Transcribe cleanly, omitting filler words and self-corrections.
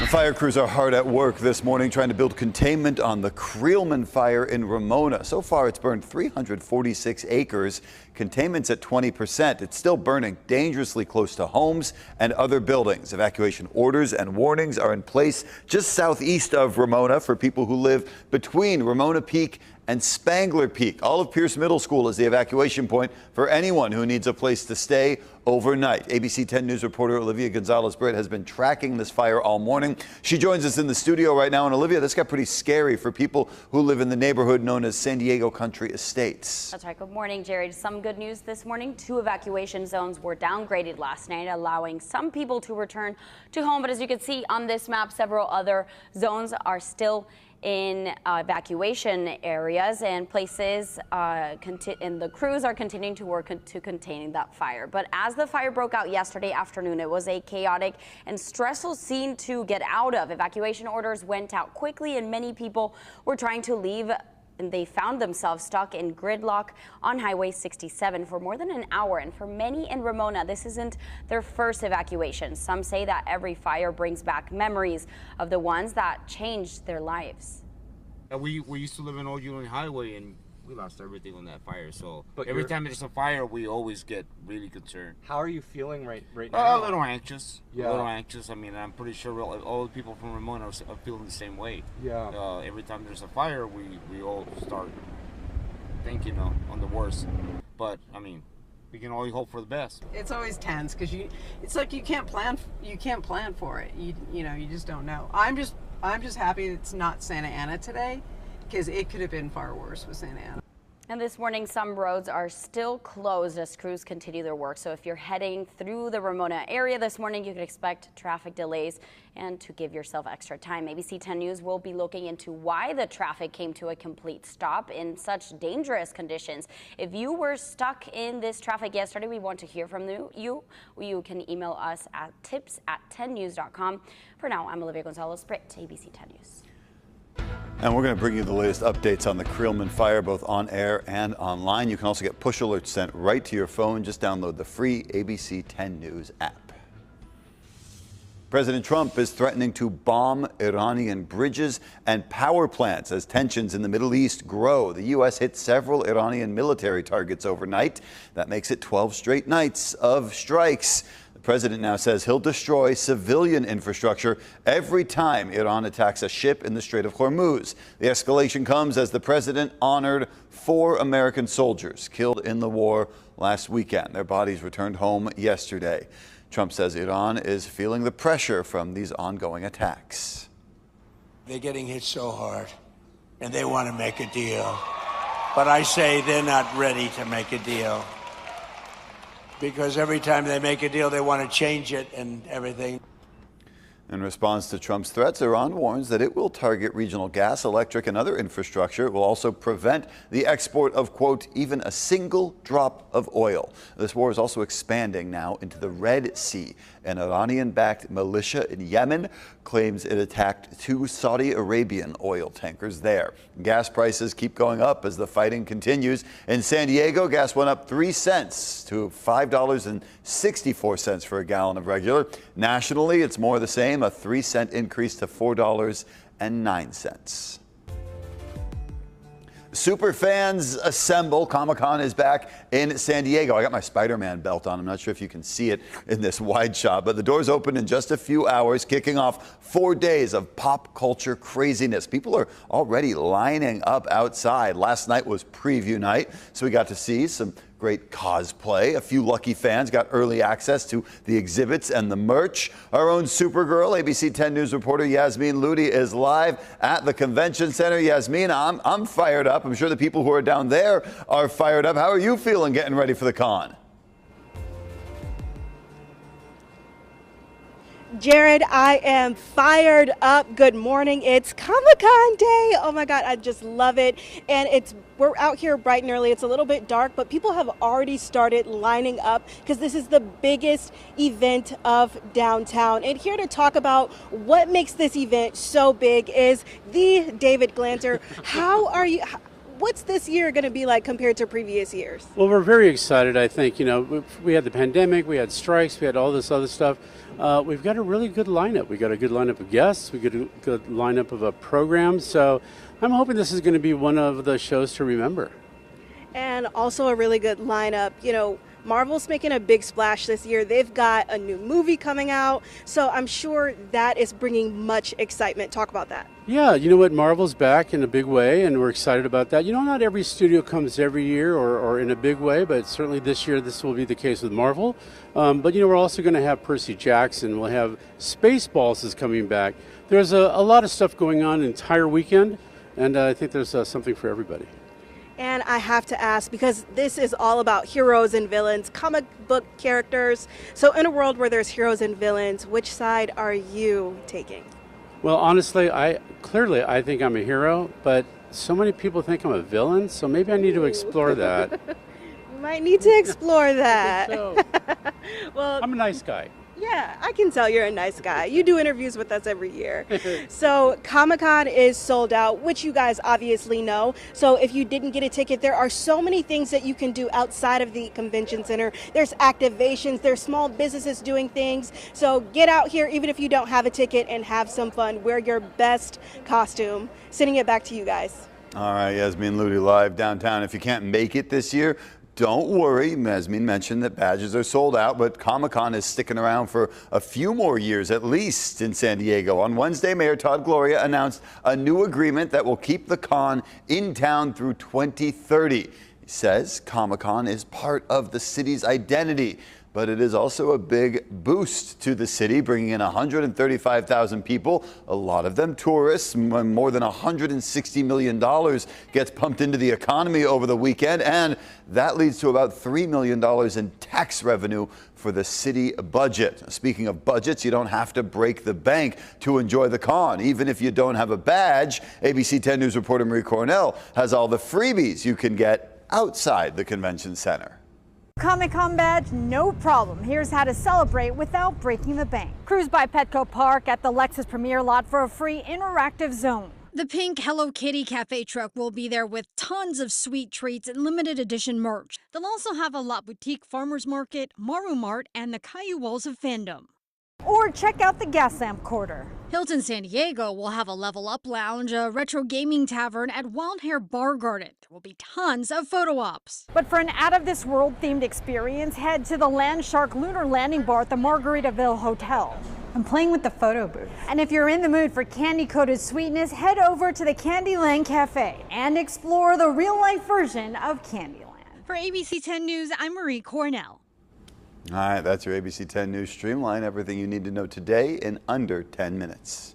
Fire crews are hard at work this morning trying to build containment on the Streamline fire in Ramona. So far, it's burned 346 acres. Containment's at 20%. It's still burning dangerously close to homes and other buildings. Evacuation orders and warnings are in place just southeast of Ramona for people who live between Ramona Peak and Spangler Peak. Olive Pierce Middle School is the evacuation point for anyone who needs a place to stay overnight. ABC 10 News reporter Olivia Gonzalez-Britt has been tracking this fire all morning. She joins us in the studio right now. And Olivia, this got pretty scary for people who live in the neighborhood known as San Diego Country Estates. That's right. Good morning, Jared. Some good news this morning. 2 evacuation zones were downgraded last night, allowing some people to return to home. But as you can see on this map, several other zones are still in evacuation areas, and places and the crews are continuing to work to containing that fire. But as the fire broke out yesterday afternoon, it was a chaotic and stressful scene to get out of. Evacuation orders went out quickly and many people were trying to leave, and they found themselves stuck in gridlock on Highway 67 for more than an hour. And for many in Ramona, this isn't their first evacuation. Some say that every fire brings back memories of the ones that changed their lives. We used to live in Old Union Highway, and we lost everything on that fire. So every time there's a fire, we always get really concerned. How are you feeling right now? A little anxious. Yeah. A little anxious. I mean, I'm pretty sure all the people from Ramona are feeling the same way. Yeah. Every time there's a fire, we all start thinking on the worst. But I mean, we can only hope for the best. It's always tense because it's like you can't plan for it. You know, you just don't know. I'm just happy it's not Santa Ana today, because it could have been far worse with Santa Ana. And this morning, some roads are still closed as crews continue their work. So if you're heading through the Ramona area this morning, you can expect traffic delays, and to give yourself extra time. ABC 10 News will be looking into why the traffic came to a complete stop in such dangerous conditions. If you were stuck in this traffic yesterday, we want to hear from you. You can email us at tips@10news.com. For now, I'm Olivia Gonzalez-Britt, ABC 10 News. And we're going to bring you the latest updates on the Streamline fire, both on air and online. You can also get push alerts sent right to your phone. Just download the free ABC 10 News app. President Trump is threatening to bomb Iranian bridges and power plants as tensions in the Middle East grow. The U.S. hit several Iranian military targets overnight. That makes it 12 straight nights of strikes. The president now says he'll destroy civilian infrastructure every time Iran attacks a ship in the Strait of Hormuz. The escalation comes as the president honored 4 American soldiers killed in the war last weekend. Their bodies returned home yesterday. Trump says Iran is feeling the pressure from these ongoing attacks. They're getting hit so hard, and they want to make a deal. But I say they're not ready to make a deal, because every time they make a deal, they want to change it and everything. In response to Trump's threats, Iran warns that it will target regional gas, electric, and other infrastructure. It will also prevent the export of, quote, even a single drop of oil. This war is also expanding now into the Red Sea. An Iranian-backed militia in Yemen claims it attacked 2 Saudi Arabian oil tankers there. Gas prices keep going up as the fighting continues. In San Diego, gas went up 3 cents to $5.64 for a gallon of regular. Nationally, it's more the same, a 3-cent increase to $4.09. Super fans assemble. Comic-Con is back in San Diego. I got my Spider-Man belt on. I'm not sure if you can see it in this wide shot, but the doors open in just a few hours, kicking off 4 days of pop culture craziness. People are already lining up outside. Last night was preview night, so we got to see some great cosplay. A few lucky fans got early access to the exhibits and the merch. Our own Supergirl, ABC 10 News reporter Yasmin Ludi is live at the convention center. Yasmin, I'm fired up. I'm sure the people who are down there are fired up. How are you feeling getting ready for the con? Jared, I am fired up. Good morning. It's Comic-Con Day. Oh my God, I just love it. And we're out here bright and early. It's a little bit dark, but people have already started lining up because this is the biggest event of downtown. And here to talk about what makes this event so big is the David Glanter. How are you? what's this year going to be like compared to previous years? Well, we're very excited. I think, we had the pandemic, we had strikes, we had all this other stuff. We've got a really good lineup. We got a good lineup of guests. We got a good lineup of a program. So I'm hoping this is going to be one of the shows to remember. And also a really good lineup. Marvel's making a big splash this year. They've got a new movie coming out, so I'm sure that is bringing much excitement. Talk about that. Yeah, you know what? Marvel's back in a big way, and we're excited about that. Not every studio comes every year or in a big way, but certainly this year this will be the case with Marvel. But we're also going to have Percy Jackson. We'll have Spaceballs is coming back. There's a lot of stuff going on an entire weekend, and I think there's something for everybody. And I have to ask, because this is all about heroes and villains, comic book characters. So in a world where there's heroes and villains, which side are you taking? Well, honestly, I think I'm a hero, but so many people think I'm a villain, so maybe I need to explore that. You might need to explore that. So. Well, I'm a nice guy. Yeah, I can tell you're a nice guy. You do interviews with us every year. So Comic-Con is sold out, which you guys obviously know. So if you didn't get a ticket, there are so many things that you can do outside of the convention center. There's activations, there's small businesses doing things. So get out here, even if you don't have a ticket, and have some fun. Wear your best costume. Sending it back to you guys. All right, Yasmin Ludi live downtown. If you can't make it this year, don't worry. Yasmin mentioned that badges are sold out, but Comic-Con is sticking around for a few more years at least in San Diego. On Wednesday, Mayor Todd Gloria announced a new agreement that will keep the con in town through 2030. He says Comic-Con is part of the city's identity, but it is also a big boost to the city, bringing in 135,000 people, a lot of them tourists. More than $160 million gets pumped into the economy over the weekend, and that leads to about $3 million in tax revenue for the city budget. Speaking of budgets, you don't have to break the bank to enjoy the con. Even if you don't have a badge, ABC 10 News reporter Marie Cornell has all the freebies you can get outside the convention center. Comic-Con badge, no problem. Here's how to celebrate without breaking the bank. Cruise by Petco Park at the Lexus Premier lot for a free interactive zone. The pink Hello Kitty cafe truck will be there with tons of sweet treats and limited edition merch. They'll also have a La Boutique Farmers Market, Maru Mart, and the Caillou Walls of Fandom. Or check out the Gas Lamp Quarter. Hilton San Diego will have a Level Up Lounge, a retro gaming tavern at Wild Hair Bar Garden. There will be tons of photo ops. But for an out-of-this-world themed experience, head to the Land Shark Lunar Landing Bar at the Margaritaville Hotel. I'm playing with the photo booth. And if you're in the mood for candy-coated sweetness, head over to the Candyland Cafe and explore the real-life version of Candyland. For ABC 10 News, I'm Marie Cornell. All right, that's your ABC 10 News Streamline. Everything you need to know today in under 10 minutes.